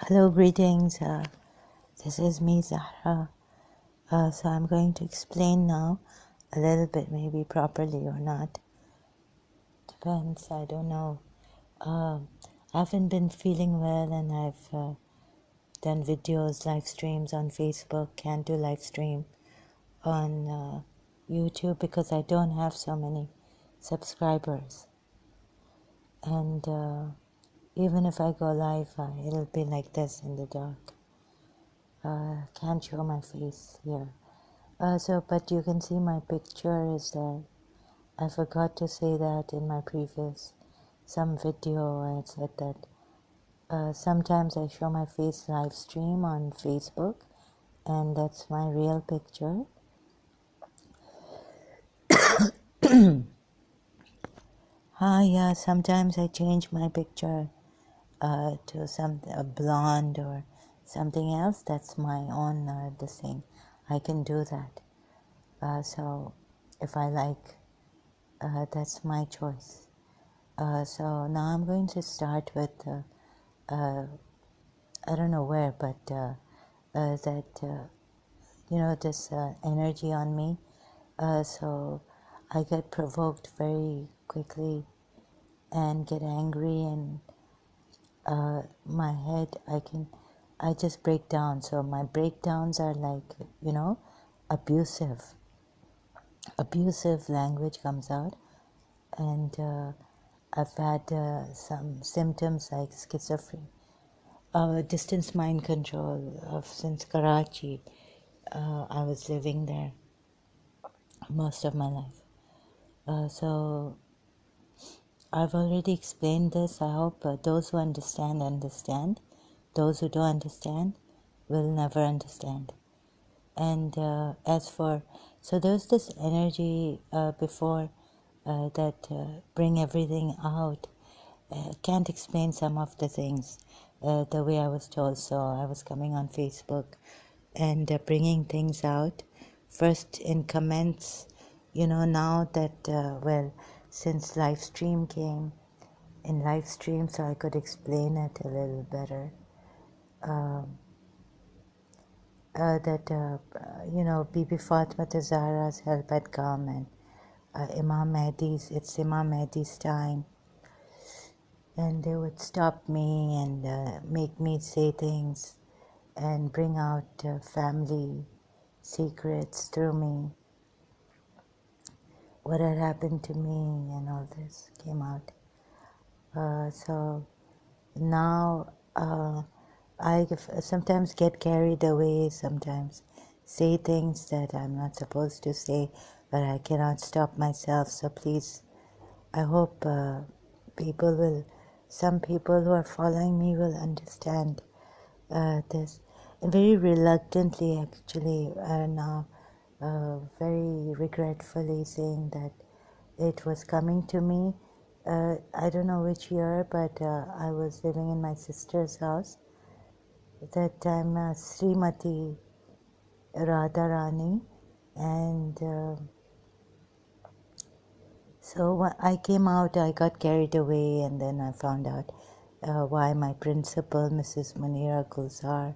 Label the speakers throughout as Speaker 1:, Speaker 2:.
Speaker 1: Hello, greetings. This is me, Zahra. So I'm going to explain now a little bit, maybe properly or not. Depends, I don't know. I haven't been feeling well, and I've done videos, live streams on Facebook, can't do live stream on YouTube because I don't have so many subscribers. And even if I go live, it'll be like this in the dark. Can't show my face here. But you can see my picture is there. I forgot to say that in my previous some video. I said that sometimes I show my face live stream on Facebook, and that's my real picture. Yeah, sometimes I change my picture to a blonde or something else. That's my own this thing. I can do that. So if I like, that's my choice. So now I'm going to start with, I don't know where, but this energy on me. So I get provoked very quickly and get angry, and my head, I just break down. So my breakdowns are like, abusive. Abusive language comes out, and I've had some symptoms like schizophrenia. Distance mind control since Karachi. I was living there most of my life. So I've already explained this. I hope those who understand. Those who don't understand will never understand. And so there's this energy before that bring everything out. Can't explain some of the things the way I was told. So I was coming on Facebook and bringing things out. First in comments, now that, since live stream came, in live stream, so I could explain it a little better. Bibi Fatima Zahra's help had come, and it's Imam Mahdi's time. And they would stop me and make me say things and bring out family secrets through me. What had happened to me and all this came out. So now I sometimes get carried away, sometimes say things that I'm not supposed to say, but I cannot stop myself. So please, I hope some people who are following me will understand this. And very reluctantly, actually, now, very regretfully saying that it was coming to me. I don't know which year, but I was living in my sister's house. At that time, Srimati Radha Rani, and so when I came out, I got carried away, and then I found out why my principal, Mrs. Munira Gulzar,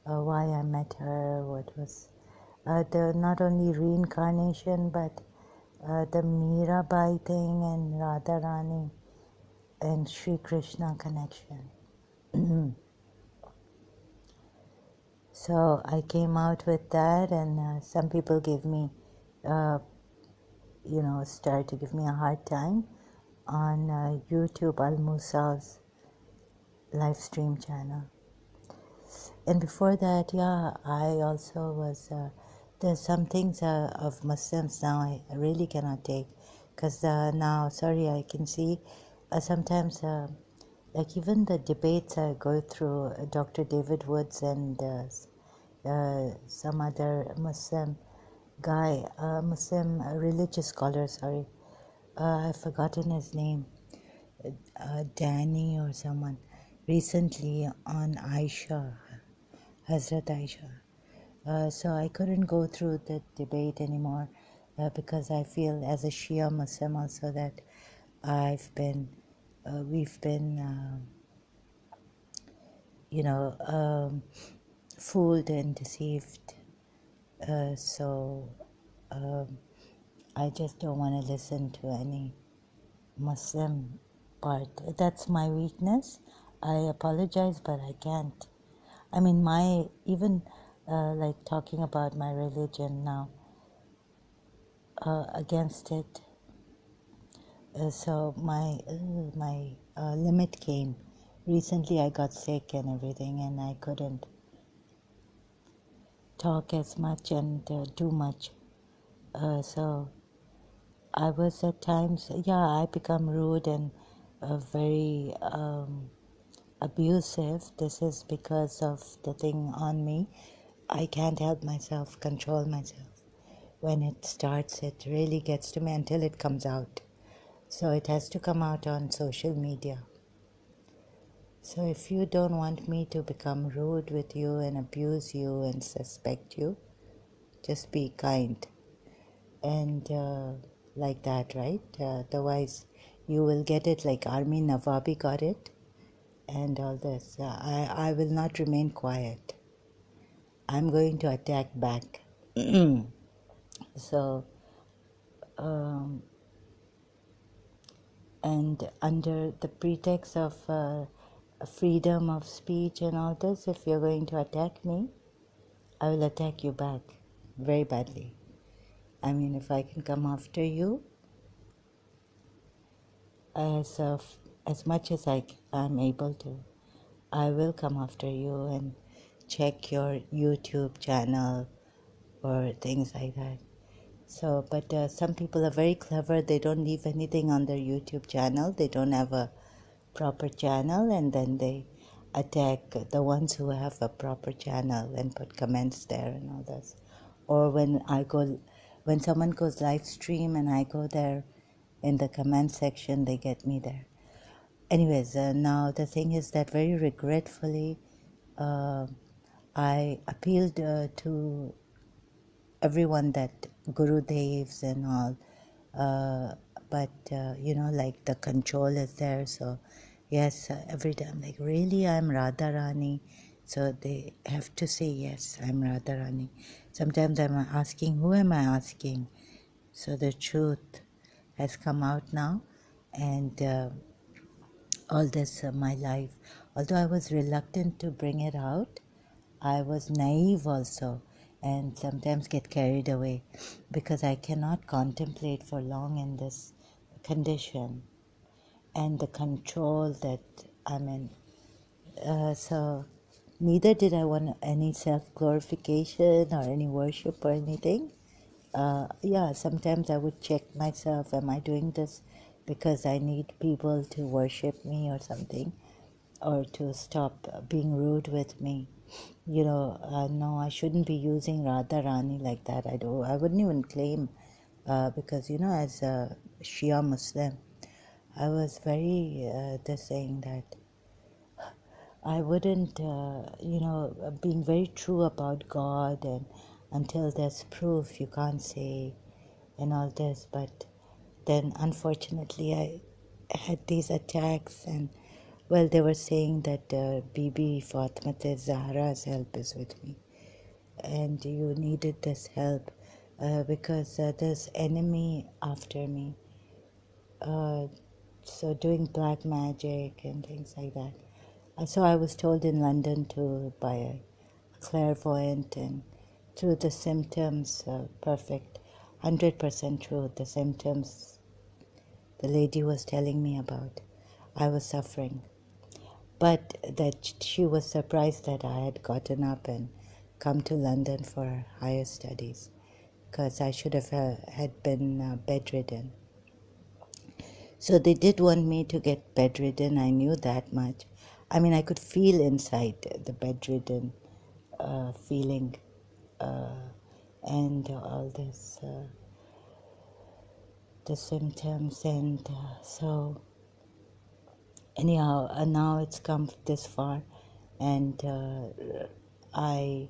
Speaker 1: why I met her, what was the not only reincarnation, but the Mirabai thing and Radha Rani and Sri Krishna connection. So I came out with that, and some people gave me, started to give me a hard time on YouTube, Al Musa's live stream channel. And before that, I also was, there's some things of Muslims now I really cannot take, because now, sorry, I can see sometimes, like even the debates I go through, Dr. David Woods and some other Muslim guy, Muslim religious scholar, sorry, I've forgotten his name, Danny or someone, recently on Aisha, Hazrat Aisha. So I couldn't go through the debate anymore because I feel as a Shia Muslim also that we've been fooled and deceived. So I just don't want to listen to any Muslim part. That's my weakness. I apologize, but I can't. I mean, even like talking about my religion now, against it. So my limit came. Recently, I got sick and everything, and I couldn't talk as much and do much. So I was at times, I become rude and very abusive. This is because of the thing on me. I can't help myself, control myself. When it starts, it really gets to me until it comes out. So it has to come out on social media. So if you don't want me to become rude with you and abuse you and suspect you, just be kind. And like that, right? Otherwise, you will get it like Army Nawabi got it and all this. I will not remain quiet. I'm going to attack back. So, and under the pretext of freedom of speech and all this, if you're going to attack me, I will attack you back very badly. I mean, if I can come after you as much as I'm able to, I will come after you and check your YouTube channel or things like that. So, but some people are very clever. They don't leave anything on their YouTube channel. They don't have a proper channel, and then they attack the ones who have a proper channel and put comments there and all this. Or when someone goes live stream and I go there in the comment section, they get me there. Anyways, now the thing is that very regretfully, I appealed to everyone that Guru Devs and all, but like the control is there. So yes, every time like really I'm Radha Rani, so they have to say yes, I'm Radha Rani. Sometimes I'm asking, who am I asking? So the truth has come out now, and all this my life. Although I was reluctant to bring it out, I was naive also, and sometimes get carried away because I cannot contemplate for long in this condition and the control that I'm in. So neither did I want any self-glorification or any worship or anything. Sometimes I would check myself, am I doing this because I need people to worship me or something, or to stop being rude with me? No, I shouldn't be using Radha Rani like that. I wouldn't even claim, because, as a Shia Muslim, I was very saying that I wouldn't, being very true about God, and until there's proof, you can't say and all this. But then, unfortunately, I had these attacks, and well, they were saying that Bibi Fatma Zahra's help is with me, and you needed this help because there's enemy after me. So doing black magic and things like that. So I was told in London to by a clairvoyant, and through the symptoms, perfect, 100% true, the symptoms the lady was telling me about, I was suffering. But that she was surprised that I had gotten up and come to London for higher studies, because I should have had been bedridden. So they did want me to get bedridden. I knew that much. I mean, I could feel inside the bedridden feeling, and all this, the symptoms. And so, anyhow, now it's come this far, and I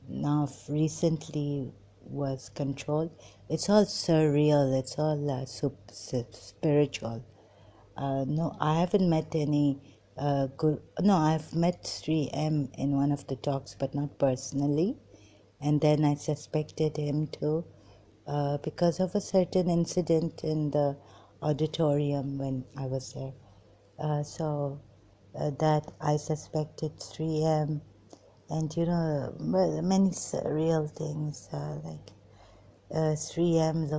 Speaker 1: now recently was controlled. It's all surreal. It's all spiritual. No, I haven't met any No, I've met Sri M in one of the talks, but not personally. And then I suspected him too, because of a certain incident in the auditorium when I was there. That I suspected 3M, and many surreal things, like 3M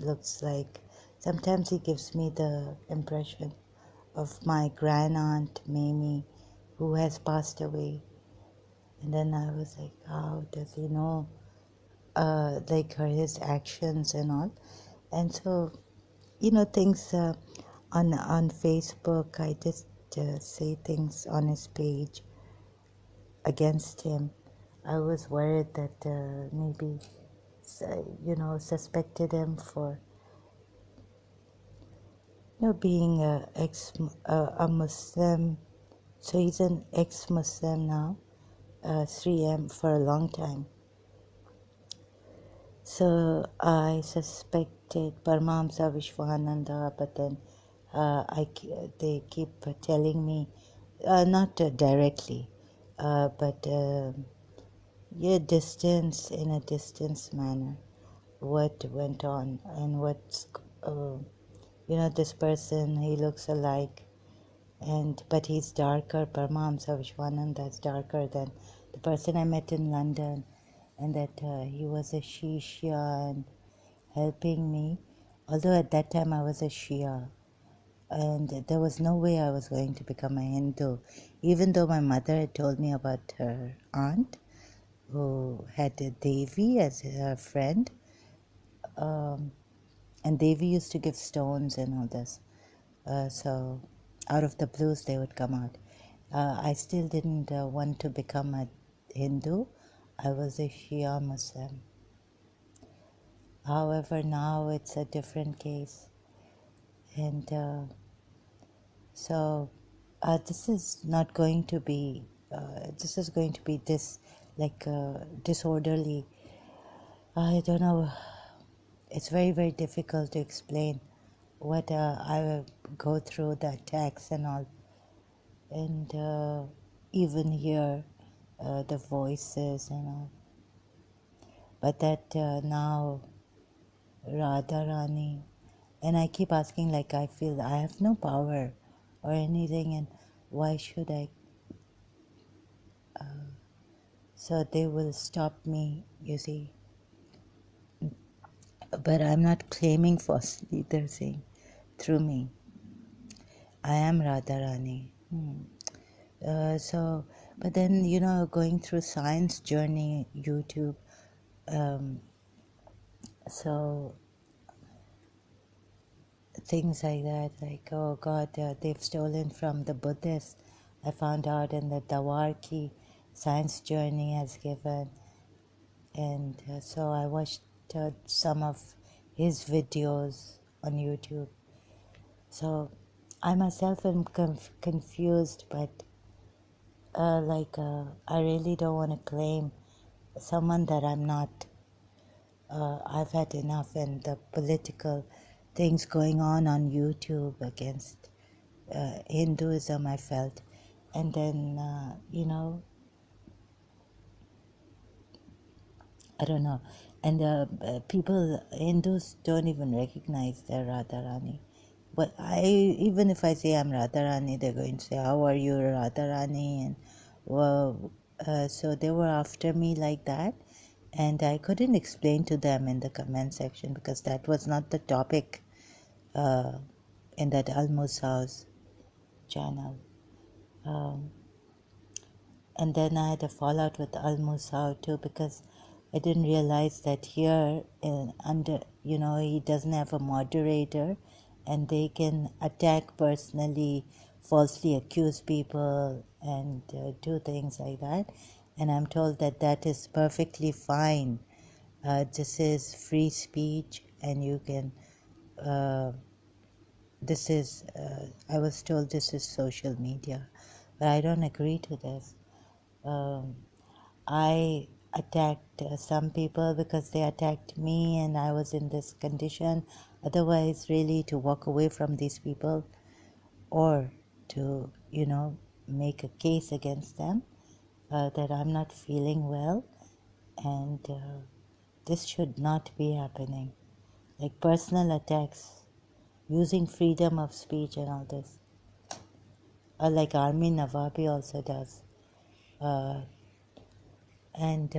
Speaker 1: looks like sometimes he gives me the impression of my grandaunt Mamie, who has passed away. And then I was like, how does he know, like his actions and all? And so, things on Facebook, I just say things on his page against him. I was worried that maybe, suspected him for, being a Muslim. So he's an ex-Muslim now, 3M for a long time. So I suspected Paramahamsa Vishwananda, but then they keep telling me, not directly, but in a distance manner, what went on and this person, he looks alike, but he's darker. Paramahamsa Vishwananda is darker than the person I met in London, and that he was a Shia and helping me, although at that time I was a Shia, and there was no way I was going to become a Hindu, even though my mother had told me about her aunt who had a Devi as her friend, and Devi used to give stones and all this. So out of the blues they would come out. I still didn't want to become a Hindu. I was a Shia Muslim. However, now it's a different case. And so this is not going to be, this is going to be disorderly. I don't know. It's very, very difficult to explain what I go through, the attacks and all. And even hear the voices and all. But that now Radha Rani, and I keep asking, like, I feel I have no power or anything, and why should I? So they will stop me, you see. But I'm not claiming falsely, they're saying, through me. I am Radha Rani. But then, going through Science Journey, YouTube, so things like that, like, oh God, they've stolen from the Buddhists. I found out, and the Dawarki Science Journey has given. And so I watched some of his videos on YouTube. So I myself am confused, but I really don't want to claim someone that I'm not. I've had enough, and the political things going on YouTube against Hinduism, I felt. And then, I don't know. And people, Hindus don't even recognize their Radharani. But even if I say I'm Radharani, they're going to say, how are you, Radharani? And well, so they were after me like that. And I couldn't explain to them in the comment section because that was not the topic in that Almus House channel. And then I had a fallout with Al Musaw too, because I didn't realize that here he doesn't have a moderator, and they can attack personally, falsely accuse people, and do things like that. And I'm told that that is perfectly fine. This is free speech, and you can. I was told this is social media, but I don't agree to this. I attacked some people because they attacked me, and I was in this condition. Otherwise, really, to walk away from these people or to make a case against them that I'm not feeling well, and this should not be happening. Like personal attacks, using freedom of speech and all this. Like Armin Navabi also does. And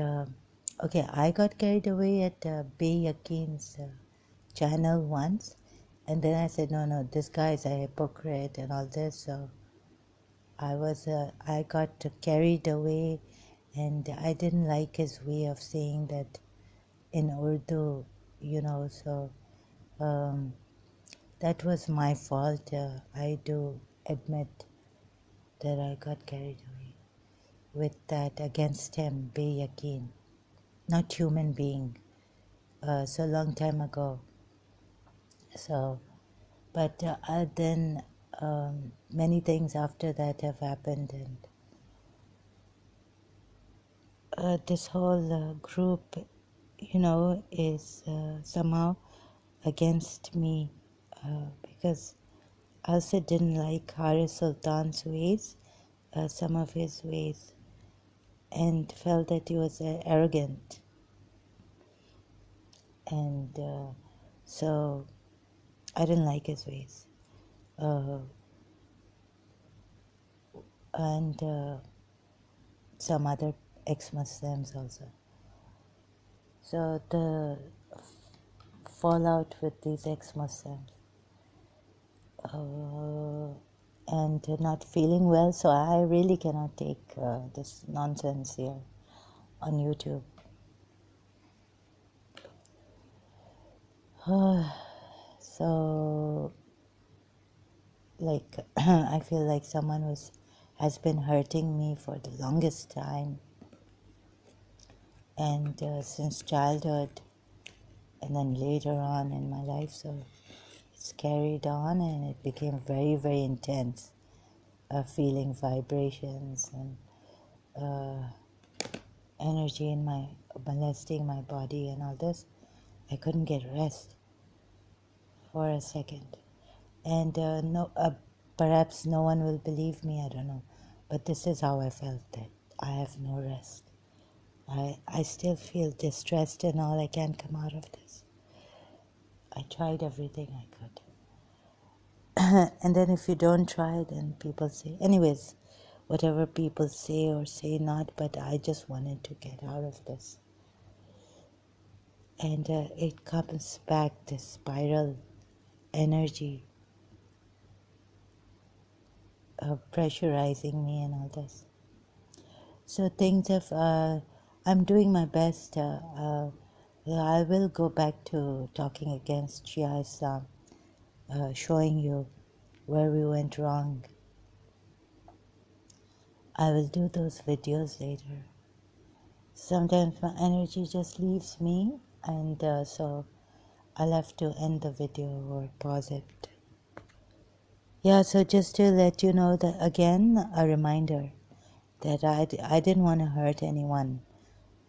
Speaker 1: okay, I got carried away at Bay Yakin's channel once, and then I said, no, this guy is a hypocrite and all this. So I got carried away, and I didn't like his way of saying that in Urdu, so that was my fault. I do admit that I got carried away with that against him, Be Yakin, not human being, so long time ago. So, but then many things after that have happened, and this whole group, is somehow against me because I also didn't like Haris Sultan's ways, some of his ways, and felt that he was arrogant. And so I didn't like his ways. And some other ex-Muslims also. So the fallout with these ex-Muslims and not feeling well, so I really cannot take this nonsense here on YouTube. So, like, I feel like someone has been hurting me for the longest time, and since childhood, and then later on in my life, so it's carried on, and it became very, very intense, feeling vibrations and energy in molesting my body and all this. I couldn't get rest for a second. And perhaps no one will believe me, I don't know. But this is how I felt, that I have no rest. I still feel distressed and all. I can't come out of this. I tried everything I could. And then if you don't try, then people say, anyways, whatever people say or say not, but I just wanted to get out of this. And it comes back, this spiral energy of pressurizing me and all this. So things have, I'm doing my best. I will go back to talking against Shia Islam, showing you where we went wrong. I will do those videos later. Sometimes my energy just leaves me, and so I'll have to end the video or pause it. Yeah, so just to let you know that again, a reminder that I didn't want to hurt anyone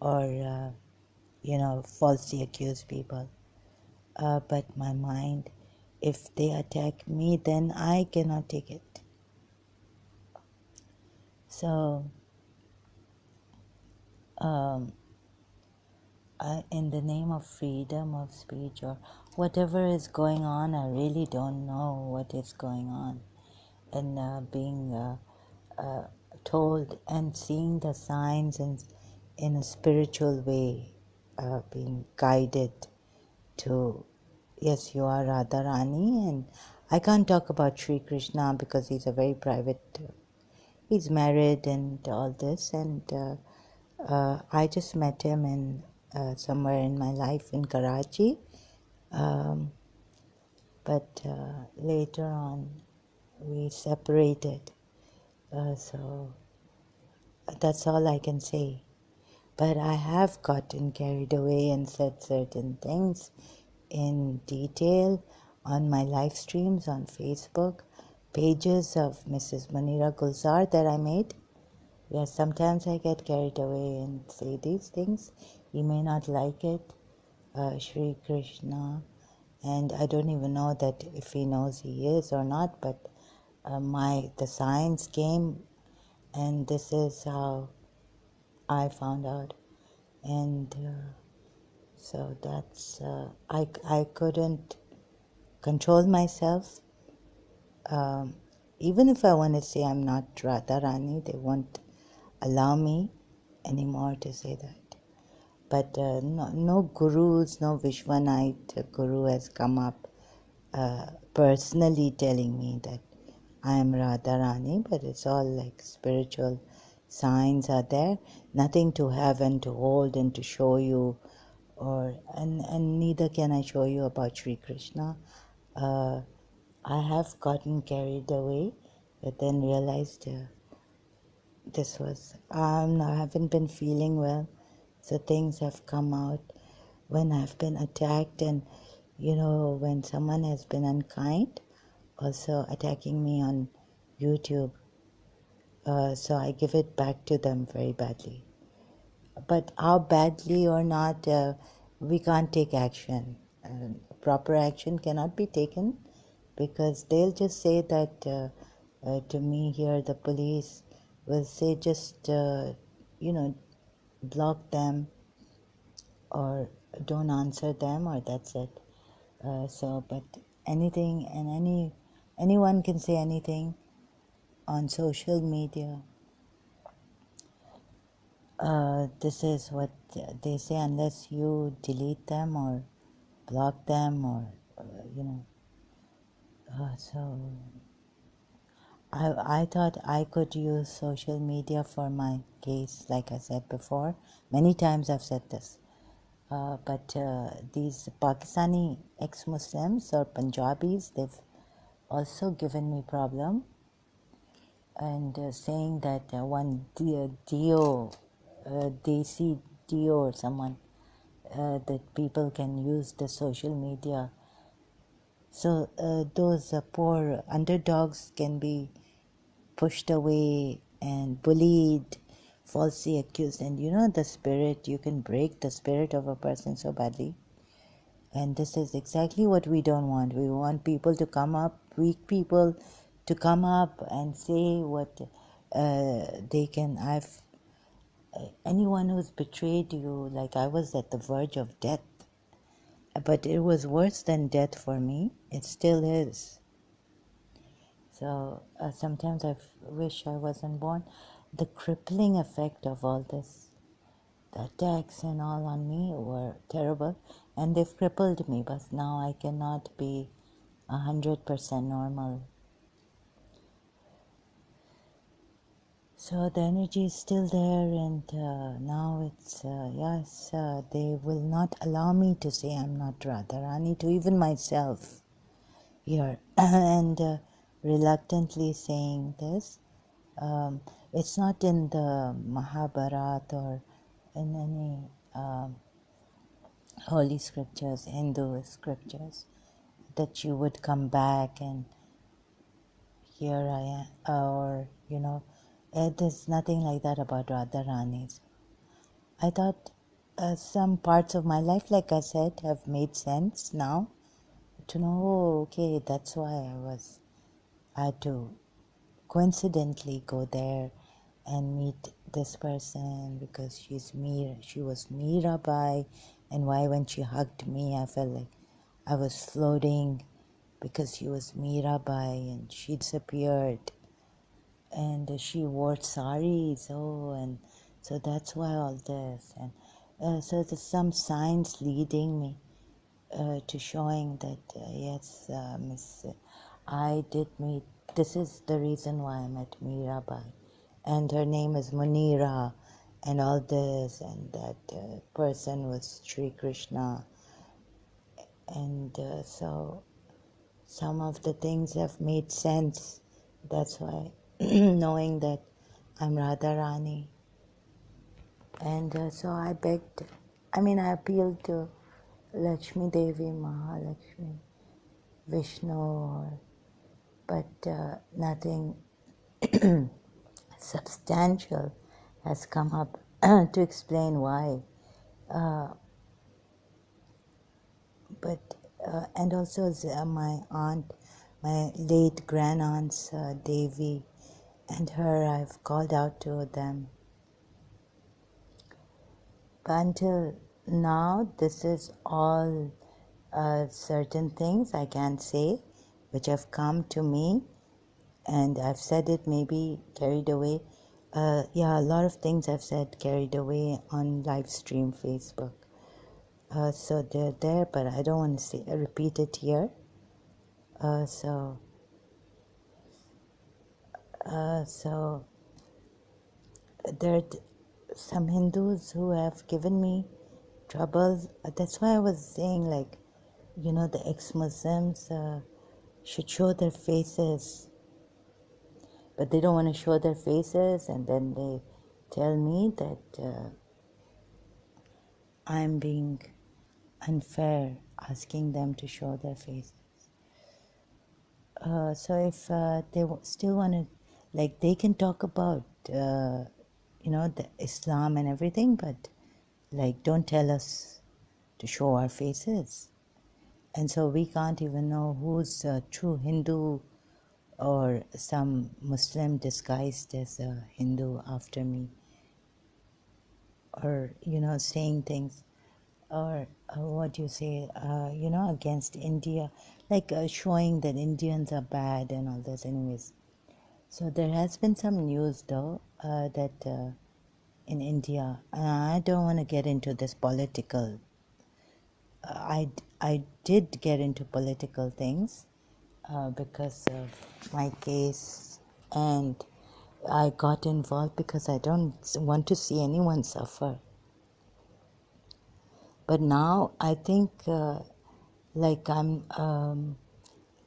Speaker 1: or, falsely accuse people. But my mind, if they attack me, then I cannot take it. So, in the name of freedom of speech or whatever is going on, I really don't know what is going on. And being told and seeing the signs and in a spiritual way, being guided to, yes, you are Radha Rani, and I can't talk about Sri Krishna because he's a very private, he's married and all this, and I just met him in somewhere in my life in Karachi, but later on we separated, so that's all I can say. But I have gotten carried away and said certain things in detail on my live streams on Facebook, pages of Mrs. Munira Gulzar that I made. Yes, sometimes I get carried away and say these things. You may not like it, Sri Krishna, and I don't even know that if he knows he is or not, but the signs came, and this is how I found out. And so that's I couldn't control myself. Um, Even if I want to say I'm not Radha Rani, they won't allow me anymore to say that. But no gurus, no Vishwanite guru has come up personally telling me that I am Radha Rani, but it's all like spiritual signs are there. Nothing to have and to hold and to show you, and neither can I show you about Sri Krishna. Uh, I have gotten carried away, but then realized I haven't been feeling well, so things have come out when I've been attacked, and when someone has been unkind, also attacking me on YouTube. So I give it back to them very badly. But how badly or not, we can't take action. Proper action cannot be taken because they'll just say that to me here, the police will say just, block them or don't answer them, or that's it. But anything and anyone can say anything on social media. This is what they say, unless you delete them or block them, or you know. So I thought I could use social media for my case, like I said before. Many times I've said this. But these Pakistani ex-Muslims or Punjabis, they've also given me problem, and saying that one Dio, Desi Dio or someone, that people can use the social media. So those poor underdogs can be pushed away and bullied, falsely accused. And the spirit, you can break the spirit of a person so badly. And this is exactly what we don't want. We want people to come up, weak people, to come up and say what they can. Anyone who's betrayed you, like I was at the verge of death, but it was worse than death for me. It still is. So sometimes wish I wasn't born. The crippling effect of all this, the attacks and all on me were terrible, and they've crippled me, but now I cannot be 100% normal. So the energy is still there, and now it's, yes, they will not allow me to say I'm not Radharani to even myself here, and reluctantly saying this. It's not in the Mahabharata or in any holy scriptures, Hindu scriptures, that you would come back and here I am, or there's nothing like that about Radharani's. I thought some parts of my life, like I said, have made sense now to know, okay, that's why I had to coincidentally go there and meet this person because she was Mirabai, and why when she hugged me I felt like I was floating because she was Mirabai and she disappeared, and she wore saris, and so that's why all this, and so there's some signs leading me to showing that yes, Miss, I did meet. This is the reason why I met Mirabai, and her name is Munira, and all this, and that person was Sri Krishna, and so some of the things have made sense. That's why, knowing that I'm Radharani, and so I begged. I appealed to Lakshmi Devi, Mahalakshmi, Vishnu, but nothing substantial has come up to explain why. But and also my aunt my late grandaunt's Devi and her. I've called out to them. But until now, this is all certain things I can't say, which have come to me, and I've said it maybe carried away. Yeah, a lot of things I've said carried away on live stream Facebook. So they're there, but I don't want to repeat it here. So there are some Hindus who have given me trouble. That's why I was saying, like, the ex-Muslims should show their faces, but they don't want to show their faces, and then they tell me that I'm being unfair asking them to show their faces. So if they still want to, like, they can talk about, the Islam and everything, but, like, don't tell us to show our faces. And so we can't even know who's a true Hindu or some Muslim disguised as a Hindu after me, or, saying things, or what do you say, against India, like showing that Indians are bad and all this. Anyways, so there has been some news though that in India, I don't want to get into this political. I did get into political things because of my case, and I got involved because I don't want to see anyone suffer. But now I think, like, I'm,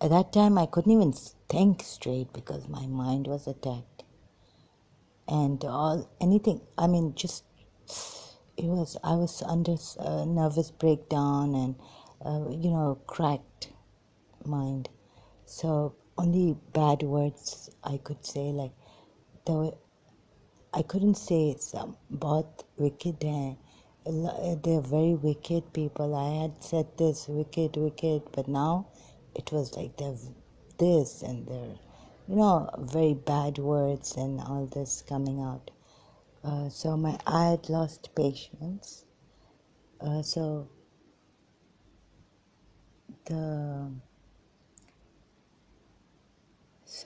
Speaker 1: at that time I couldn't even think straight because my mind was attacked. And anything, I mean, just, I was under nervous breakdown and, cracked mind. So only bad words I could say, like, I couldn't say some बहुत wicked हैं. They're very wicked people. I had said this wicked, but now it was like they're this and they're, very bad words and all this coming out. So I had lost patience. So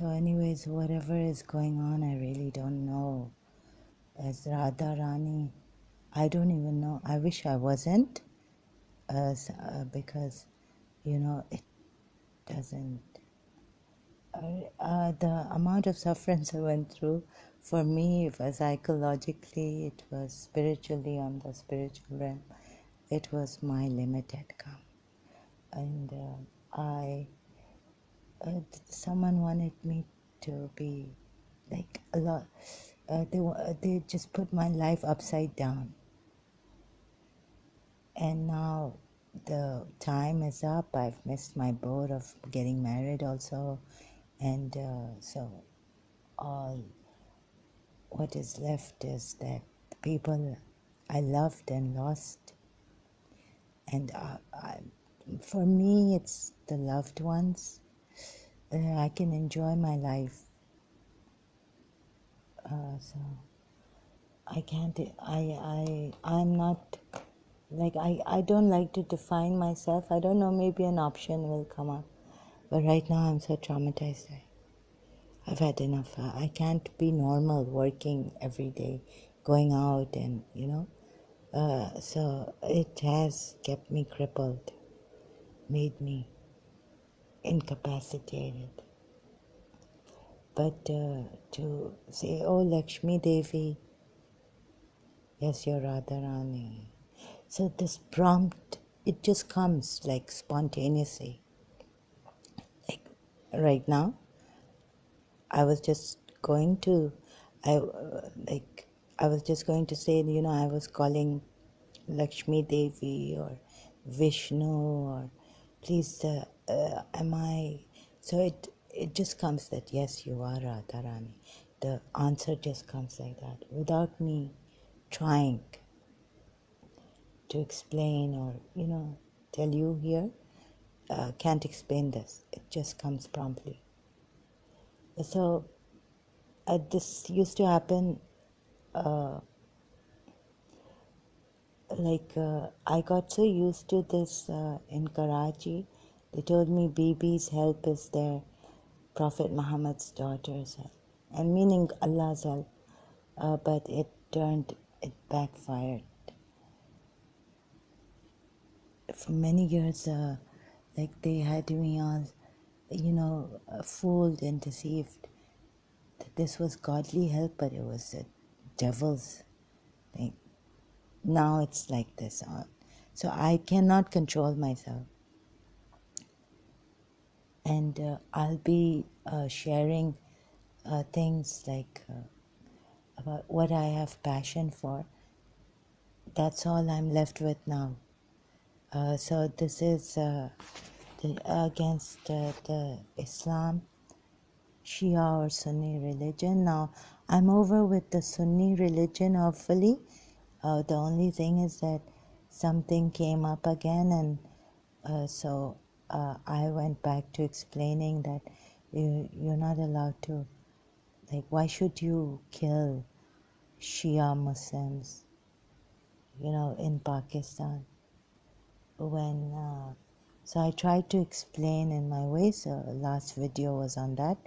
Speaker 1: anyways, whatever is going on, I really don't know. As Radha Rani, I don't even know. I wish I wasn't, because, it doesn't. The amount of sufferance I went through, for me, it was psychologically, it was spiritually, on the spiritual realm, it was my limit had come. And someone wanted me to be like a lot. They just put my life upside down. And now the time is up. I've missed my boat of getting married also. And so all what is left is that the people I loved and lost. And for me, it's the loved ones. I can enjoy my life. So I can't, I'm not, like, I don't like to define myself. I don't know, maybe an option will come up. But right now I'm so traumatized. I've had enough. I can't be normal working every day, going out and, so it has kept me crippled, made me incapacitated. But to say, oh, Lakshmi Devi, yes, you're Radharani. So this prompt, it just comes like spontaneously. Like right now, I was just going to, I was just going to say, I was calling Lakshmi Devi or Vishnu or please, am I? So it just comes that yes, you are Radharani. The answer just comes like that without me trying to explain or tell you here. can't explain this. It just comes promptly. So this used to happen. I got so used to this in Karachi. They told me Bibi's help is their Prophet Muhammad's daughter's help, and meaning Allah's help. But it backfired. For many years, they had me all, fooled and deceived that this was godly help, but it was the devil's thing. Now it's like this. So I cannot control myself. And I'll be sharing things about what I have passion for. That's all I'm left with now. So this is against the Islam, Shia or Sunni religion. Now I'm over with the Sunni religion, hopefully. The only thing is that something came up again, and so I went back to explaining that you're not allowed to, why should you kill Shia Muslims, in Pakistan? So I tried to explain in my way. So last video was on that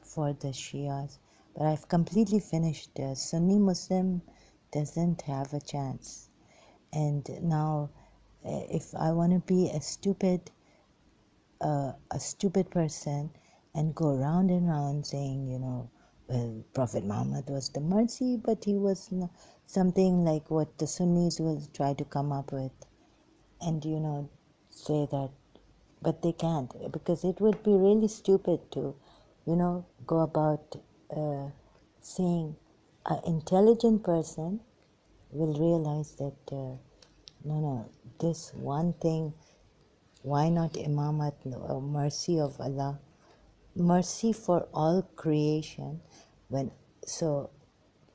Speaker 1: for the Shias, but I've completely finished. Sunni Muslim doesn't have a chance, and now if I want to be a stupid person and go round and round saying, well, Prophet Muhammad was the mercy, but he was something like what the Sunnis will try to come up with, and say that, but they can't, because it would be really stupid to go about saying an intelligent person will realize that no, this one thing, why not imamat, mercy of Allah, mercy for all creation? So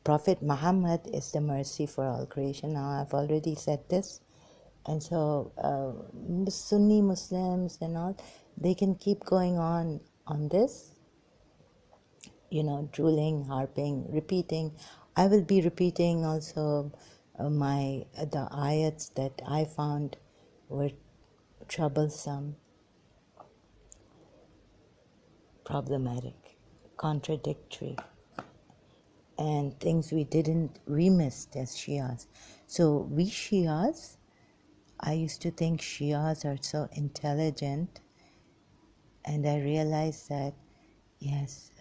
Speaker 1: Prophet Muhammad is the mercy for all creation. Now I've already said this. And so Sunni Muslims and all, they can keep going on this, drooling, harping, repeating. I will be repeating also the ayats that I found were troublesome, problematic, contradictory, and things we missed as Shias. So we Shias, I used to think Shias are so intelligent, and I realized that, yes,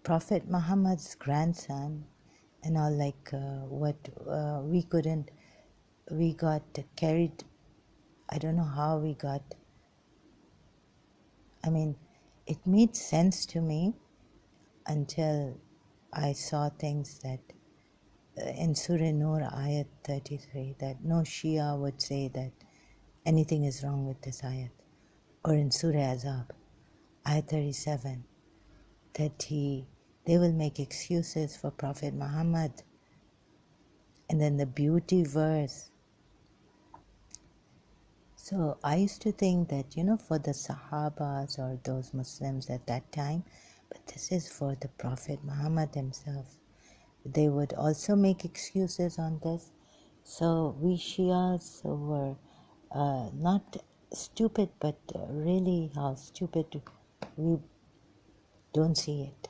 Speaker 1: Prophet Muhammad's grandson and all, we got carried, I don't know how we got, it made sense to me until I saw things that in Surah Nur, ayat 33, that no Shia would say that anything is wrong with this ayat. Or in Surah Azab, ayat 37, that they will make excuses for Prophet Muhammad. And then the beauty verse. So I used to think that, for the Sahabas or those Muslims at that time, but this is for the Prophet Muhammad himself. They would also make excuses on this. So we Shias were not stupid, but really how stupid we don't see it.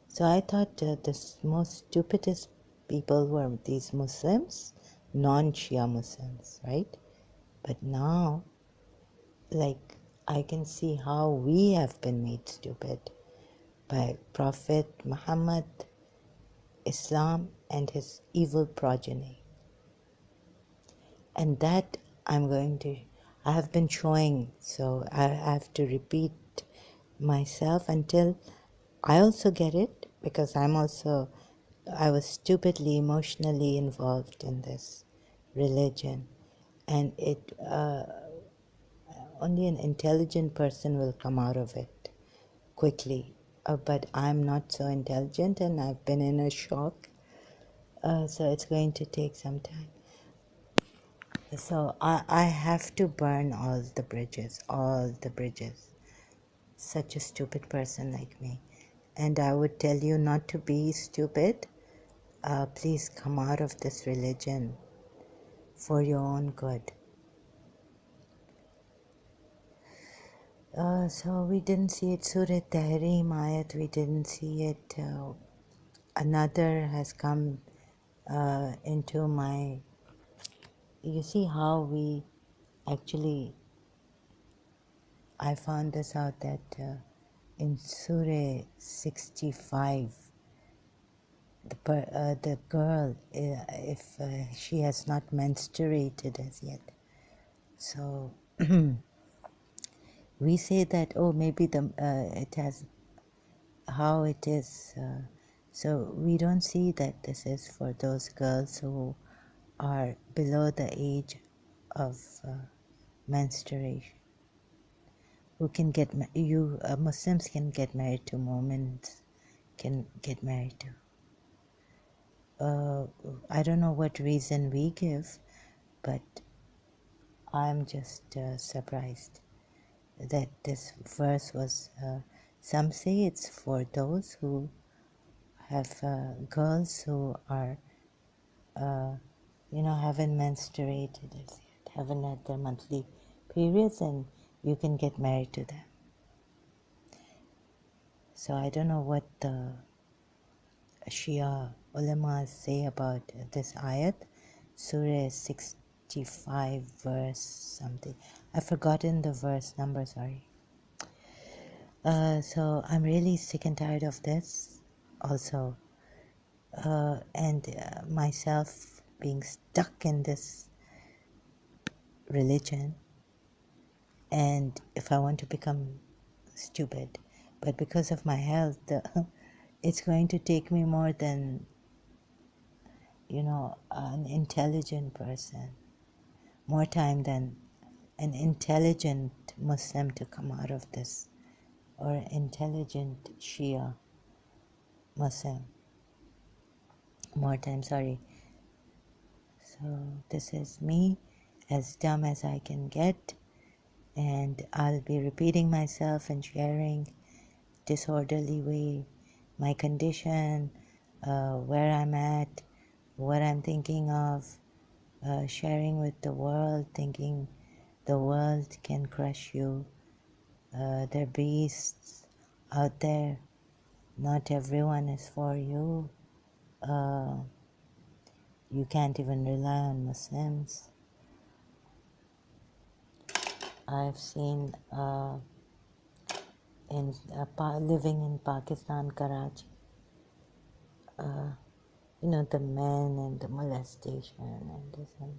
Speaker 1: So I thought the most stupidest people were these Muslims, non-Shia Muslims, right? But now, I can see how we have been made stupid by Prophet Muhammad, Islam, and his evil progeny. And that I have been showing, so I have to repeat myself until I also get it, because I was stupidly emotionally involved in this religion, and only an intelligent person will come out of it quickly. But I'm not so intelligent, and I've been in a shock, so it's going to take some time. So I have to burn all the bridges, all the bridges. Such a stupid person like me. And I would tell you not to be stupid. Please come out of this religion for your own good. So we didn't see it. Surah Tahrim ayat, we didn't see it. Another has come into my... You see how we actually... I found this out that in Surah 65, the girl, if she has not menstruated as yet, so we say that, oh, maybe it has how it is. So we don't see that this is for those girls who are below the age of menstruation, who can get Muslims can get married to, Mormons can get married to. I don't know what reason we give, but I'm just surprised that this verse was. Some say it's for those who have girls who are, haven't menstruated as yet, haven't had their monthly periods, and you can get married to them. So I don't know what the Shia ulamas say about this ayat, Surah 65 verse something. I've forgotten the verse number, sorry. So I'm really sick and tired of this also. And myself being stuck in this religion, and if I want to become stupid, but because of my health, it's going to take me more than an intelligent person, more time than an intelligent Muslim to come out of this, or intelligent Shia Muslim, more time, sorry. So this is me, as dumb as I can get, and I'll be repeating myself and sharing disorderly way my condition, where I'm at, what I'm thinking of, sharing with the world, thinking the world can crush you. There are beasts out there. Not everyone is for you. You can't even rely on Muslims. I've seen living in Pakistan, Karachi, the men and the molestation and this and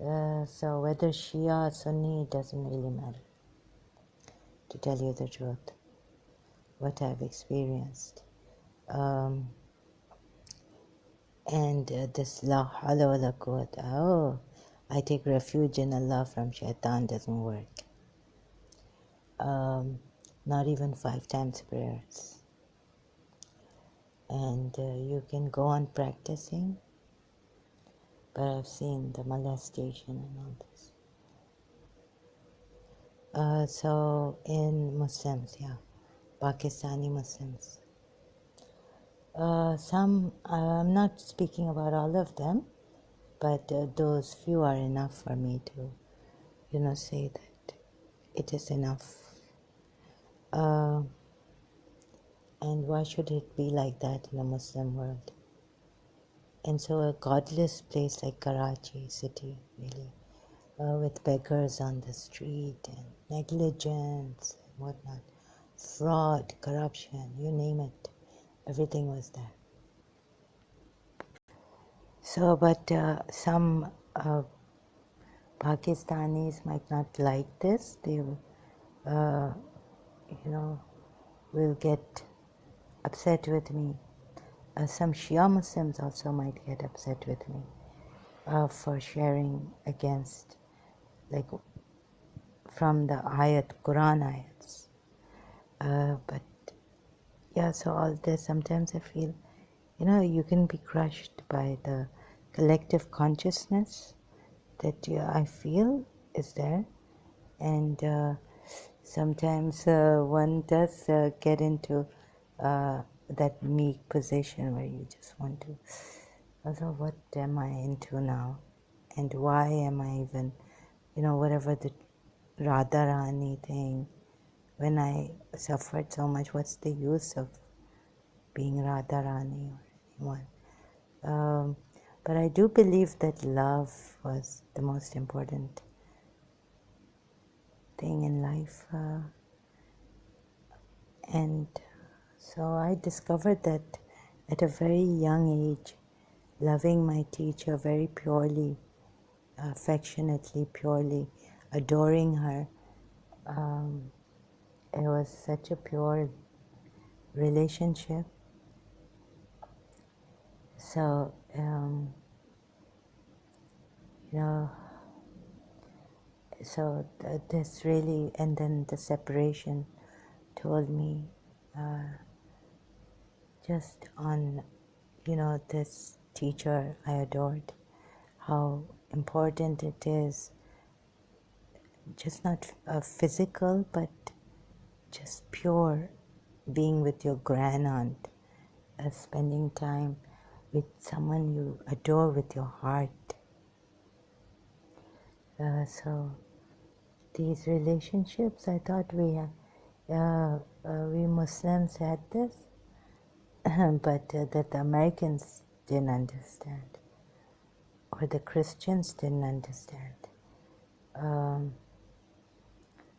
Speaker 1: that. So whether Shia or Sunni, it doesn't really matter, to tell you the truth, what I've experienced. And this la hawla wa la quwwata, I take refuge in Allah from shaitan, doesn't work. Not even 5 times prayers. And you can go on practicing, but I've seen the molestation and all this. So in Muslims, Pakistani Muslims. Some, I'm not speaking about all of them, but those few are enough for me to, say that it is enough. And why should it be like that in a Muslim world? And so a godless place like Karachi city, really, with beggars on the street and negligence and whatnot, fraud, corruption, you name it, everything was there. So, but some Pakistanis might not like this. They, will get upset with me. Some Shia Muslims also might get upset with me for sharing against, like, from the Quran ayats. But so all this, sometimes I feel, you can be crushed by the collective consciousness that I feel is there, and sometimes one does get into that meek position where you just want to, although what am I into now, and why am I even, whatever the Radha Rani thing, when I suffered so much, what's the use of being Radha Rani or anyone? But I do believe that love was the most important thing in life. And so I discovered that at a very young age, loving my teacher very purely, affectionately, purely, adoring her. It was such a pure relationship. So, this really, and then the separation told me just on, this teacher I adored, how important it is, just not physical, but just pure being with your grandaunt, spending time with someone you adore with your heart. So these relationships, I thought we Muslims had this, but that the Americans didn't understand, or the Christians didn't understand,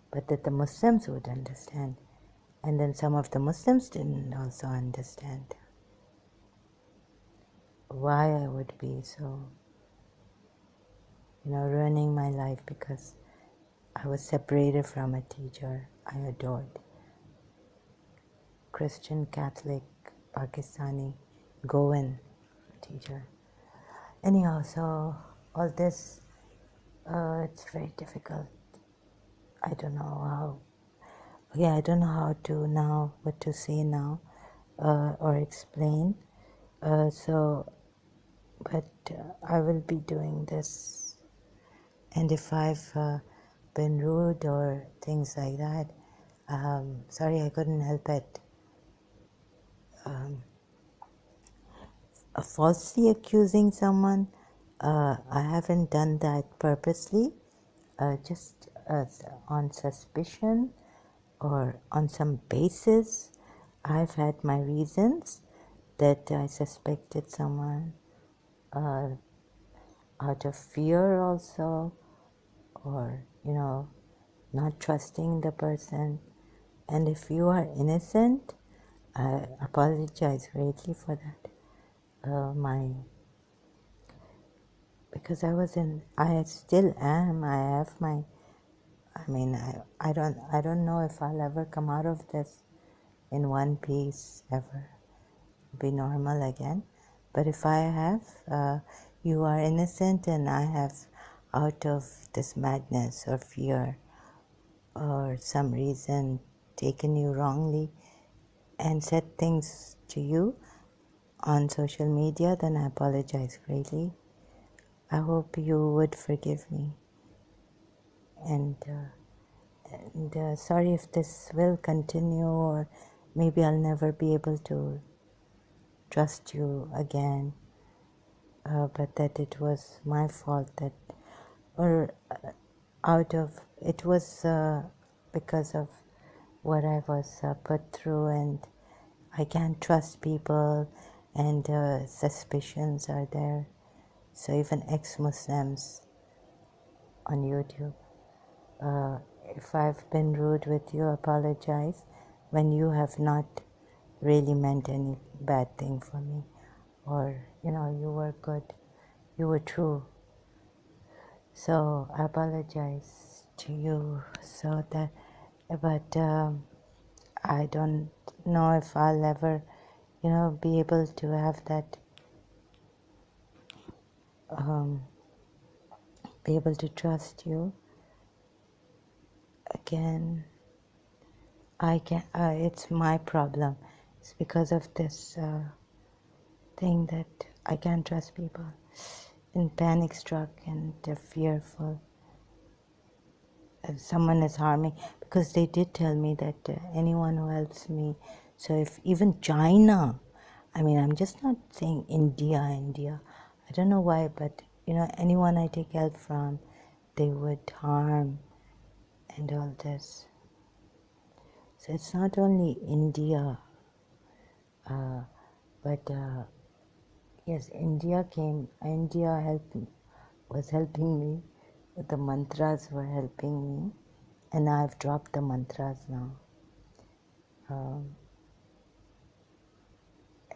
Speaker 1: but that the Muslims would understand. And then some of the Muslims didn't also understand why I would be so, ruining my life because I was separated from a teacher I adored. Christian, Catholic, Pakistani, Goan teacher. Anyhow, so all this, it's very difficult. I don't know how. I don't know how to now, what to say now, or explain. But I will be doing this. And if I've been rude or things like that, sorry, I couldn't help it. Falsely accusing someone, I haven't done that purposely, just on suspicion or on some basis. I've had my reasons that I suspected someone out of fear also, or, not trusting the person. And if you are innocent, I apologize greatly for that. Because I still am, I don't know if I'll ever come out of this in one piece, ever be normal again. But if I have, you are innocent and I have, out of this madness or fear or some reason, taken you wrongly and said things to you on social media, then I apologize greatly. I hope you would forgive me. And sorry if this will continue, or maybe I'll never be able to trust you again. But that it was my fault that, or it was because of what I was put through, and I can't trust people, and suspicions are there. So even ex-Muslims on YouTube, if I've been rude with you, apologize when you have not really meant any bad thing for me, or you were good, you were true. So I apologize to you. But I don't know if I'll ever, be able to have that, be able to trust you again. It's my problem. It's because of this thing that I can't trust people. in panic struck and fearful. Someone is harming, because they did tell me that anyone who helps me, so if even China, I mean, I'm just not saying India, I don't know why, but anyone I take help from, they would harm and all this. So it's not only India, but yes, India was helping me, the mantras were helping me, and I've dropped the mantras now.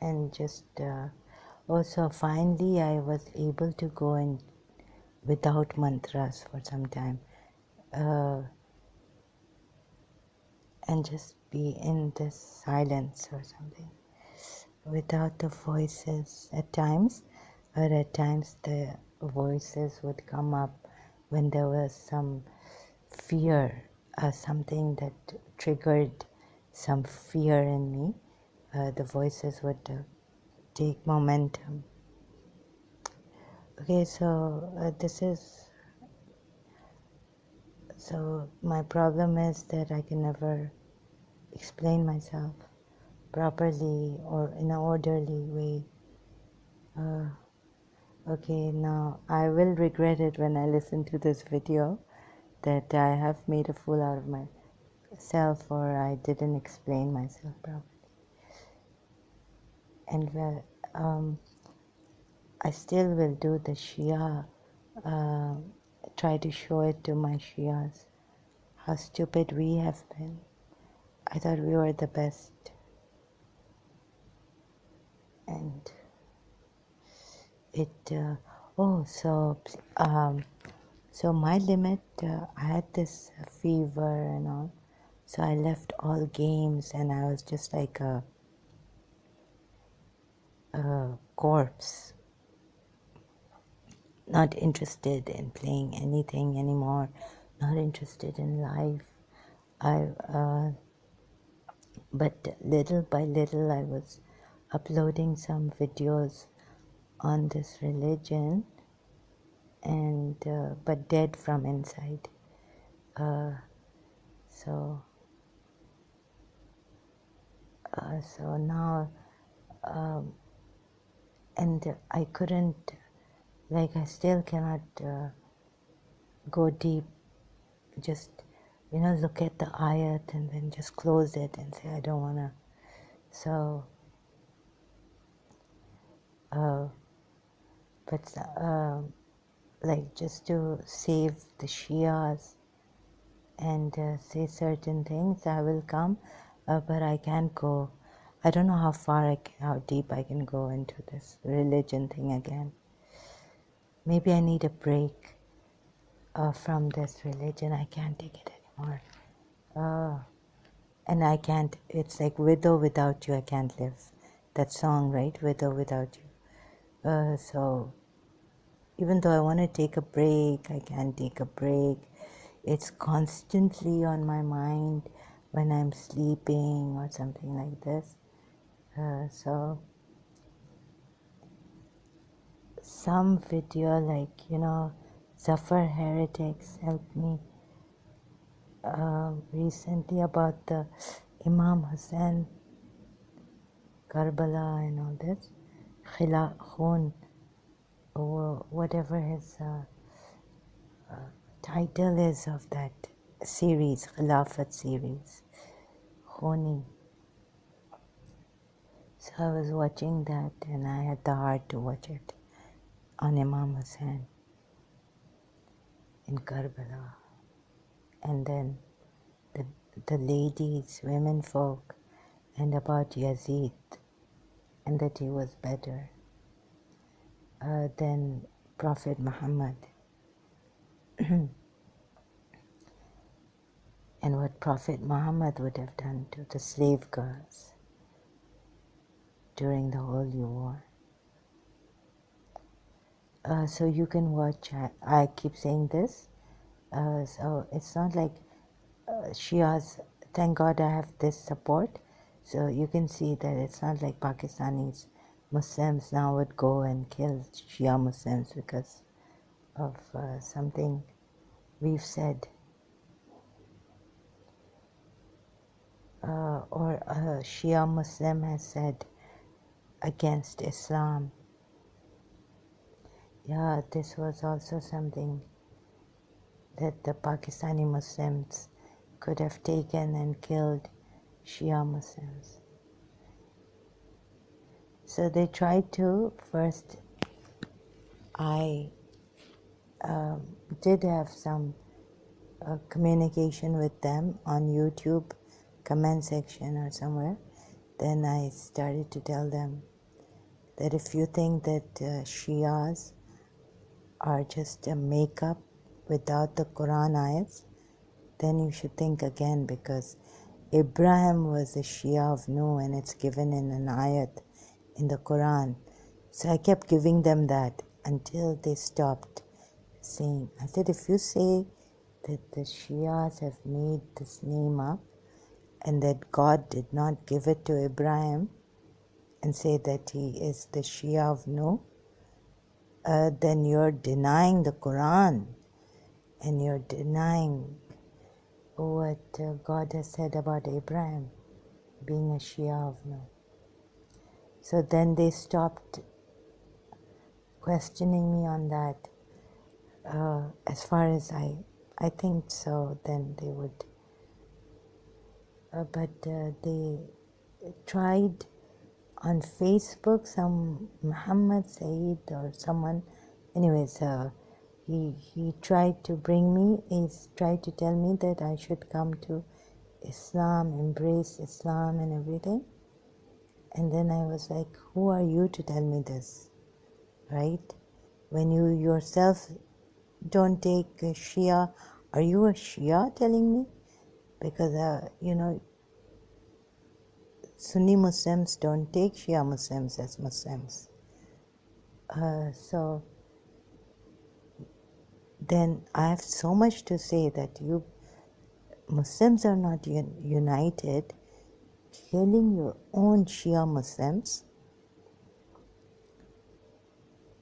Speaker 1: And just also finally I was able to go in without mantras for some time, uh, and just be in this silence or something without the voices at times, but at times the voices would come up when there was some fear, something that triggered some fear in me. The voices would take momentum. Okay, so so my problem is that I can never explain myself properly or in an orderly way. Okay, now I will regret it when I listen to this video that I have made a fool out of myself, or I didn't explain myself properly. And I still will do the Shia, uh, try to show it to my Shias, how stupid we have been. I thought we were the best. And it, so my limit, I had this fever and all, so I left all games and I was just like a corpse, not interested in playing anything anymore, not interested in life. But little by little I was uploading some videos on this religion, and but dead from inside. So so now, and I couldn't, like, I still cannot go deep, just look at the ayat and then just close it and say I don't want to. So but like, just to save the Shias and say certain things, I will come, but I can't go. I don't know how far how deep I can go into this religion thing again. Maybe I need a break from this religion. I can't take it anymore. And I can't, it's like with or without you, I can't live. That song, right? With or without you. So even though I want to take a break, I can't take a break. It's constantly on my mind when I'm sleeping or something like this. So some video, like, Zafar Heretics helped me recently about the Imam Hussein, Karbala and all this. Khun, or whatever his title is of that series, Khilafat series, Khoni. So I was watching that and I had the heart to watch it on Imam Hussein in Karbala. And then the ladies, women folk, and about Yazid, and that he was better than Prophet Muhammad, and what Prophet Muhammad would have done to the slave girls during the Holy War. So you can watch, I keep saying this, so it's not like Shias, thank God I have this support, so you can see that it's not like Pakistanis Muslims now would go and kill Shia Muslims because of something we've said, or a Shia Muslim has said against Islam. Yeah, this was also something that the Pakistani Muslims could have taken and killed Shia Muslims. So they tried to. First, I did have some communication with them on YouTube comment section or somewhere. Then I started to tell them that if you think that Shias are just a makeup without the Quran ayats, then you should think again, because Ibrahim was a Shia of Nuh and it's given in an ayat in the Quran. So I kept giving them that until they stopped saying. I said, if you say that the Shias have made this name up and that God did not give it to Ibrahim and say that he is the Shia of Nuh, then you're denying the Quran and you're denying what God has said about Abraham being a Shia of Nuh. So then they stopped questioning me on that. As far as I think so, then they would. But they tried on Facebook, some Muhammad Saeed or someone. Anyways, he tried to bring me. He tried to tell me that I should come to Islam, embrace Islam and everything. And then I was like, who are you to tell me this, right? When you yourself don't take a Shia, are you a Shia telling me? Because, Sunni Muslims don't take Shia Muslims as Muslims. So then I have so much to say that you Muslims are not united, killing your own Shia Muslims,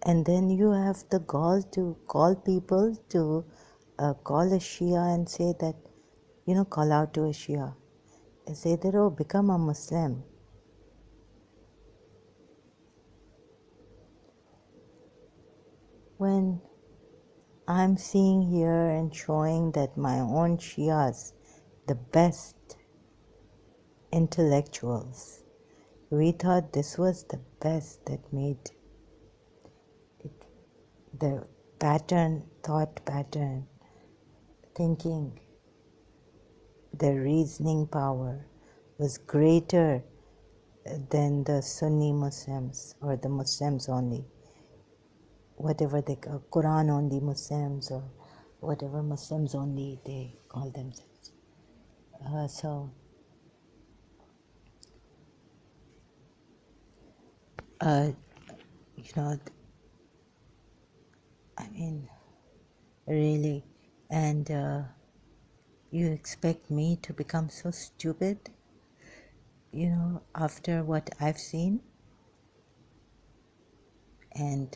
Speaker 1: and then you have the gall to call people to call a Shia and say that, call out to a Shia and say that, oh, become a Muslim. When I'm seeing here and showing that my own Shias, the best intellectuals, we thought this was the best that made it, the thought pattern, thinking, the reasoning power was greater than the Sunni Muslims or the Muslims only, whatever they call Quran only Muslims or whatever Muslims only they call themselves. I mean, really, and you expect me to become so stupid, after what I've seen? And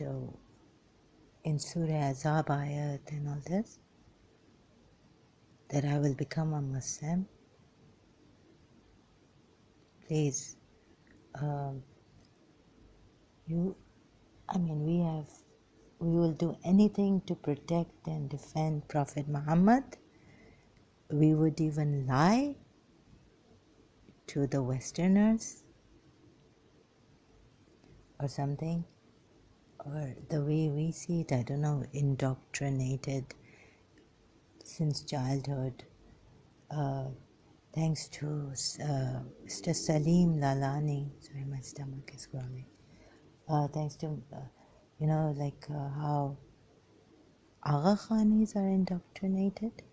Speaker 1: in Surah Azab ayat and all this, that I will become a Muslim? Please, we will do anything to protect and defend Prophet Muhammad. We would even lie to the Westerners or something, or the way we see it, I don't know, indoctrinated since childhood. Thanks to Mr. Salim Lalani, sorry, my stomach is growling. Thanks to, how Agha Khanis are indoctrinated,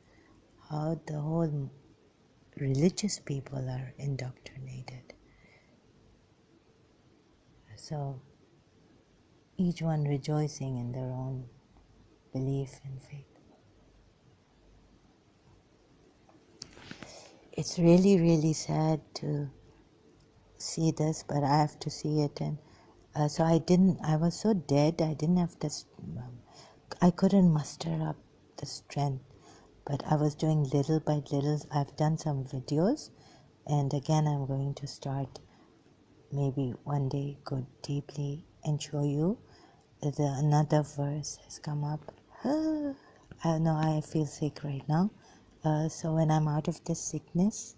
Speaker 1: how the whole religious people are indoctrinated. So each one rejoicing in their own belief and faith. It's really, really sad to see this, but I have to see it, and So I was so dead, I didn't have this, I couldn't muster up the strength. But I was doing little by little. I've done some videos, and again I'm going to start maybe one day, go deeply and show you. Another verse has come up. I know I feel sick right now. So when I'm out of this sickness,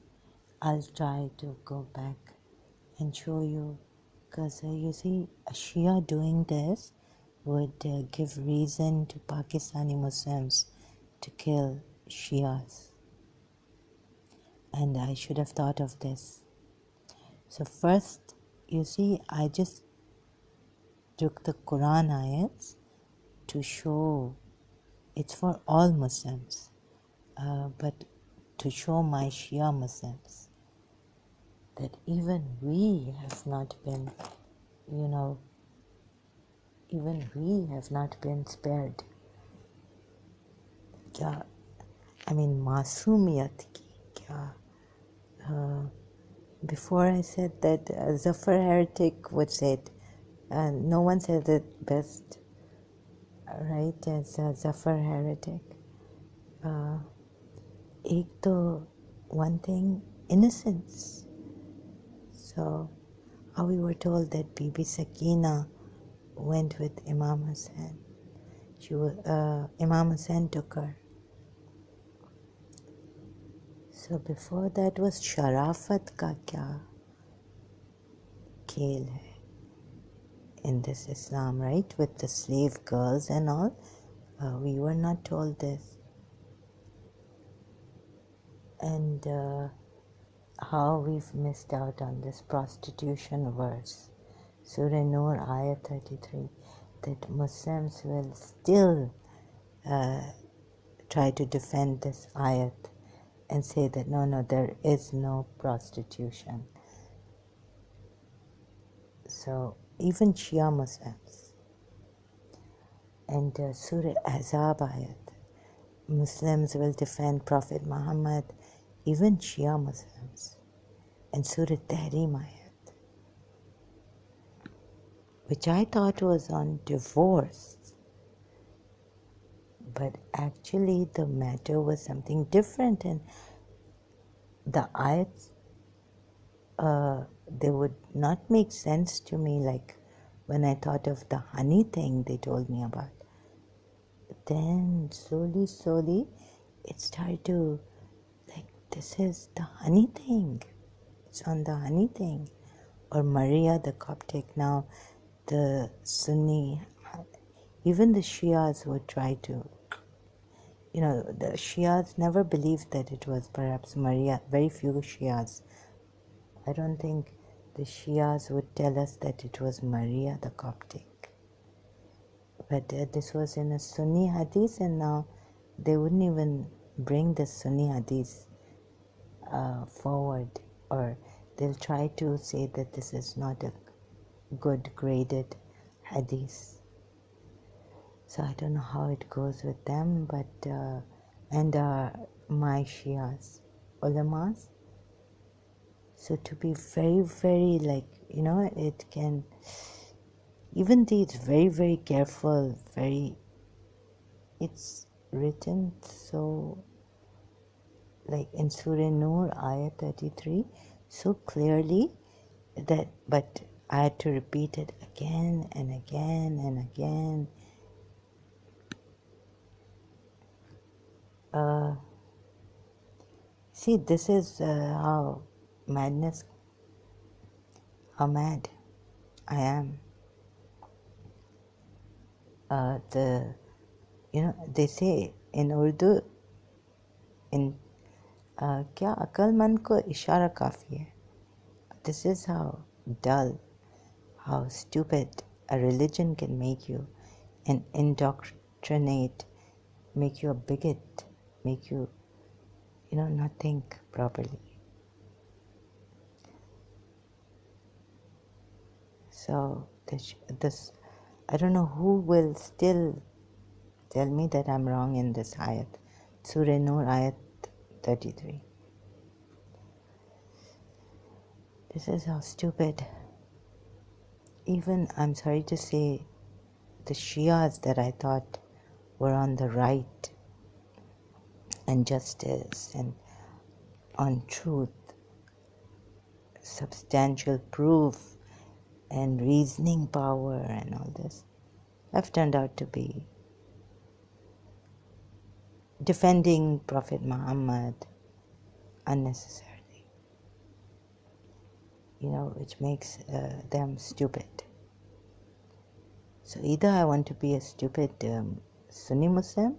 Speaker 1: I'll try to go back and show you. Because you see, a Shia doing this would give reason to Pakistani Muslims to kill Shias. And I should have thought of this. So first, you see, I just took the Quran ayats to show it's for all Muslims, but to show my Shia Muslims that even we have not been, even we have not been spared. Kya, I mean, masumiyat ki kya. Before I said that Zafar Heretic would say it. No one said it best, right, as Zafar Heretic. Ek to, one thing, innocence. So, how we were told that Bibi Sakina went with Imam Hussain. Imam Hussain took her. So before that was Sharafat ka kya khel hai in this Islam, right? With the slave girls and all. We were not told this. And how we've missed out on this prostitution verse. Surah Nur, Ayat 33, that Muslims will still try to defend this ayat and say that no, there is no prostitution. So even Shia Muslims. And Surah Ahzab ayat, Muslims will defend Prophet Muhammad, even Shia Muslims. And Surah Tahrim ayat, which I thought was on divorce. But actually the matter was something different, and the ayats, they would not make sense to me, like when I thought of the honey thing they told me about. But then slowly, it started to, like, this is the honey thing. It's on the honey thing. Or Maria the Coptic. Now the Sunni, even the Shias would try to, the Shias never believed that it was perhaps Maria. Very few Shias. I don't think the Shias would tell us that it was Maria the Coptic. But this was in a Sunni hadith, and now they wouldn't even bring the Sunni hadith forward, or they'll try to say that this is not a good graded hadith. So I don't know how it goes with them, but and my Shias, ulamas. So to be very, very, like, it can, even though it's very, very careful, it's written so, like in Surah Nur, Ayat 33, so clearly that, but I had to repeat it again and again and again. See, this is how mad I am. They say in Urdu, क्या अक्लमंद को इशारा काफ़ी है. This is how dull, how stupid a religion can make you, and indoctrinate, make you a bigot, make you, not think properly. So this, I don't know who will still tell me that I'm wrong in this ayat. Surah Nur, ayat 33. This is how stupid even, I'm sorry to say, the Shias that I thought were on the right and justice and on truth, substantial proof and reasoning power and all this, have turned out to be defending Prophet Muhammad unnecessarily, which makes them stupid. So either I want to be a stupid Sunni Muslim,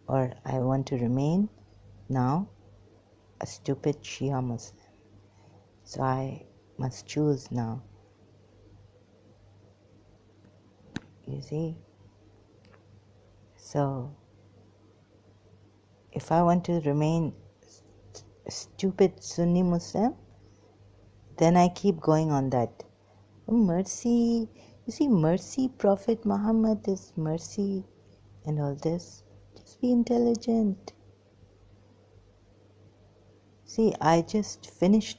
Speaker 1: or I want to remain now a stupid Shia Muslim. So I must choose now. You see? So if I want to remain a stupid Sunni Muslim, then I keep going on that. Oh, mercy. You see, mercy, Prophet Muhammad is mercy and all this. Just be intelligent. See, I just finished.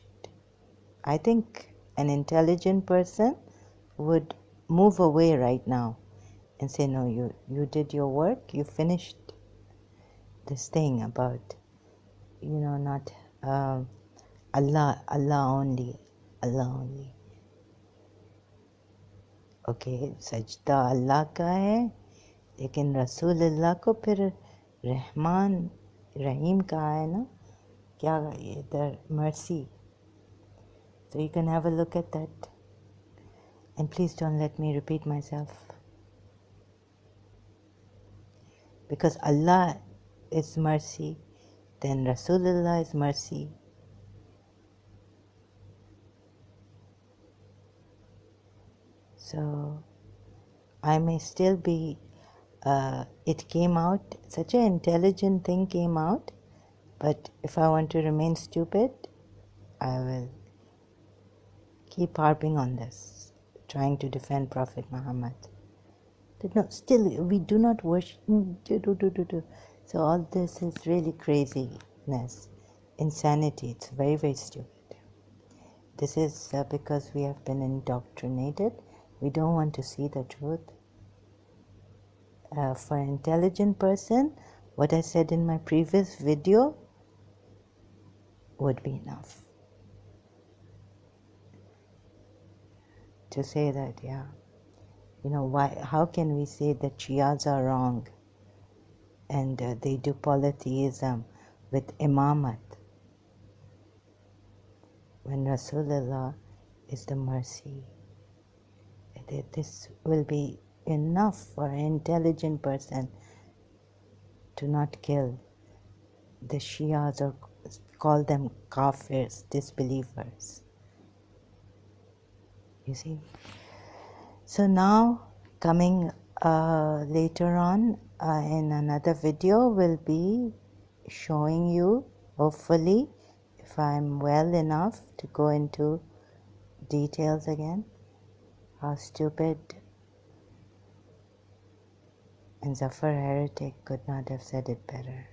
Speaker 1: I think an intelligent person would move away right now and say, no, you did your work, you finished this thing about, not Allah only. Okay, सजदा अल्लाह का है, लेकिन रसूल अल्लाह को फिर रहमान रहीम कहा है ना, क्या the mercy. So you can have a look at that. And please don't let me repeat myself. Because Allah is mercy, then Rasulullah is mercy. So I may still be, it came out, such an intelligent thing came out, but if I want to remain stupid, I will keep harping on this, trying to defend Prophet Muhammad. But no, still, we do not worship. So all this is really craziness, insanity. It's very, very stupid. This is because we have been indoctrinated. We don't want to see the truth. For an intelligent person, what I said in my previous video would be enough to say that, yeah. Why? How can we say that Shias are wrong and they do polytheism with imamat when Rasulullah is the mercy? This will be enough for an intelligent person to not kill the Shias or call them kafirs, disbelievers. You see? So now, coming later on in another video, will be showing you, hopefully, if I'm well enough to go into details again, how stupid and Zafar Heretic could not have said it better.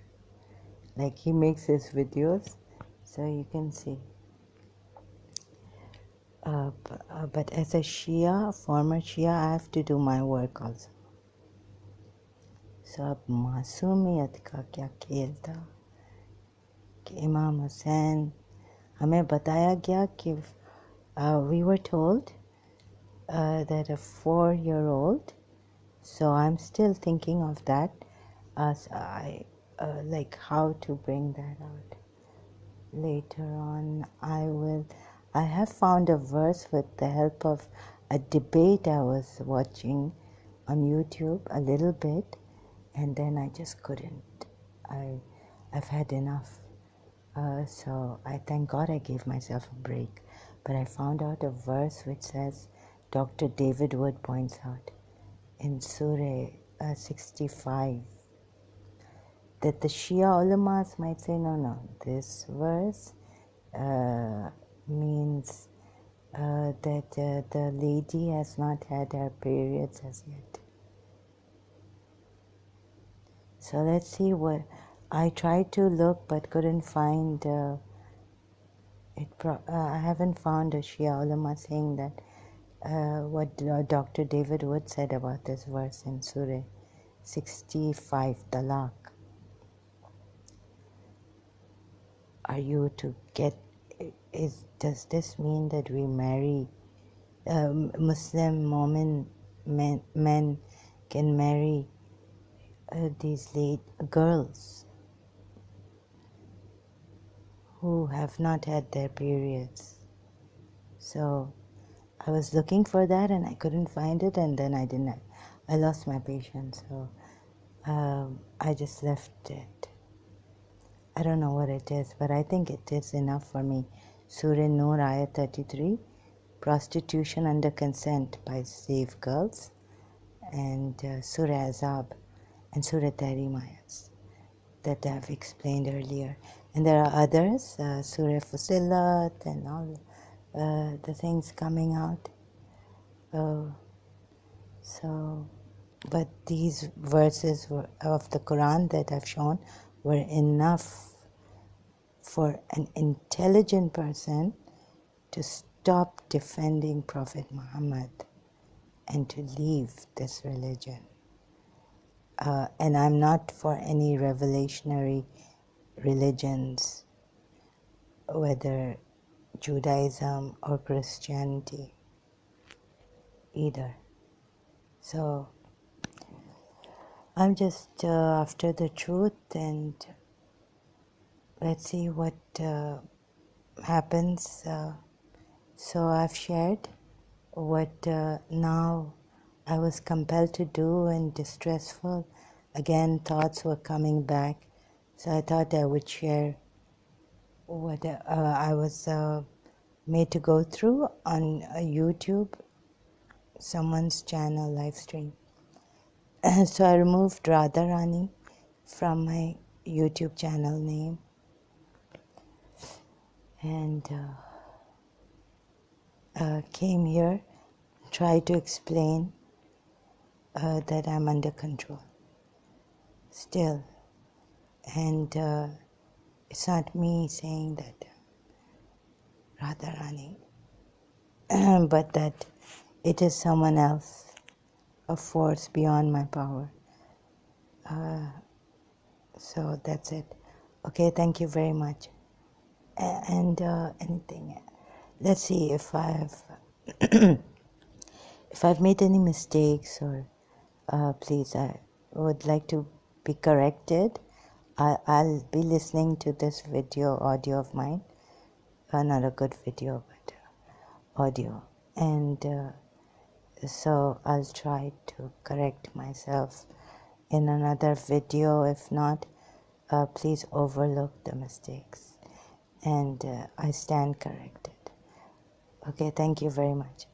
Speaker 1: Like he makes his videos, so you can see. But as a Shia, former Shia, I have to do my work also. So अब मासूमियत का क्या खेल था कि इमाम हुसैन हमें बताया गया कि we were told that a 4-year-old, so I'm still thinking of that as I like how to bring that out. Later on I have found a verse with the help of a debate I was watching on YouTube a little bit, and then I just couldn't. I've had enough. So I thank God I gave myself a break. But I found out a verse which says, Dr. David Wood points out in Surah 65, that the Shia ulamas might say, no, this verse means that the lady has not had her periods as yet. So let's see what, I tried to look but couldn't find I haven't found a Shia ulama saying that what Dr. David Wood said about this verse in Surah 65, Talaq. Are you to get, does this mean that we marry, Muslim Mormon men can marry these late girls who have not had their periods? So I was looking for that and I couldn't find it, and then I lost my patience, so I just left it. I don't know what it is, but I think it is enough for me. Surah Nur, Ayat 33, prostitution under consent by slave girls, and Surah Azab and Surah Tahrim ayats that I've explained earlier. And there are others, Surah Fusilat and all the things coming out. But these verses of the Quran that I've shown were enough for an intelligent person to stop defending Prophet Muhammad and to leave this religion. And I'm not for any revolutionary religions, whether Judaism or Christianity either. So I'm just after the truth, and let's see what happens. So I've shared what now I was compelled to do and distressful. Again, thoughts were coming back. So I thought I would share what I was made to go through on YouTube, someone's channel live stream. So I removed Radha Rani from my YouTube channel name, and came here, tried to explain that I'm under control still. And it's not me saying that Radha Rani, but that it is someone else, a force beyond my power. So that's it. Okay, thank you very much. And anything, let's see if I've if I've made any mistakes, or please, I would like to be corrected. I'll be listening to this audio of mine, not a good video, but audio, and so I'll try to correct myself in another video. If not, please overlook the mistakes, and I stand corrected. Okay, thank you very much.